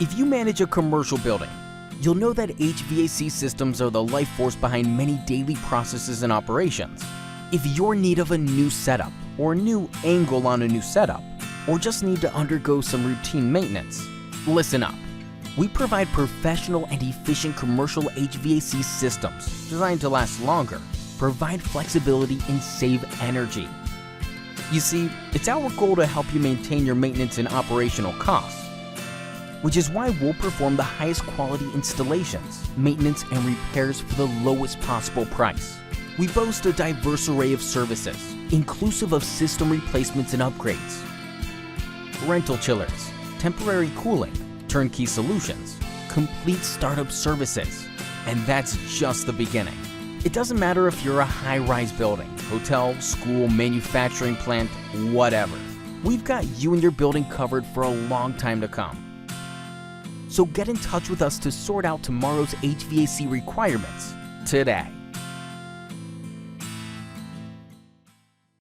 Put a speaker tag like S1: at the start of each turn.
S1: If you manage a commercial building, you'll know that HVAC systems are the life force behind many daily processes and operations. If you're in need of a new setup, or a new angle on a new setup, or just need to undergo some routine maintenance, listen up. We provide professional and efficient commercial HVAC systems designed to last longer, provide flexibility, and save energy. You see, it's our goal to help you maintain your maintenance and operational costs, which is why we'll perform the highest quality installations, maintenance, and repairs for the lowest possible price. We boast a diverse array of services, inclusive of system replacements and upgrades, rental chillers, temporary cooling, turnkey solutions, complete startup services, and that's just the beginning. It doesn't matter if you're a high-rise building, hotel, school, manufacturing plant, whatever. We've got you and your building covered for a long time to come. So get in touch with us to sort out tomorrow's HVAC requirements today.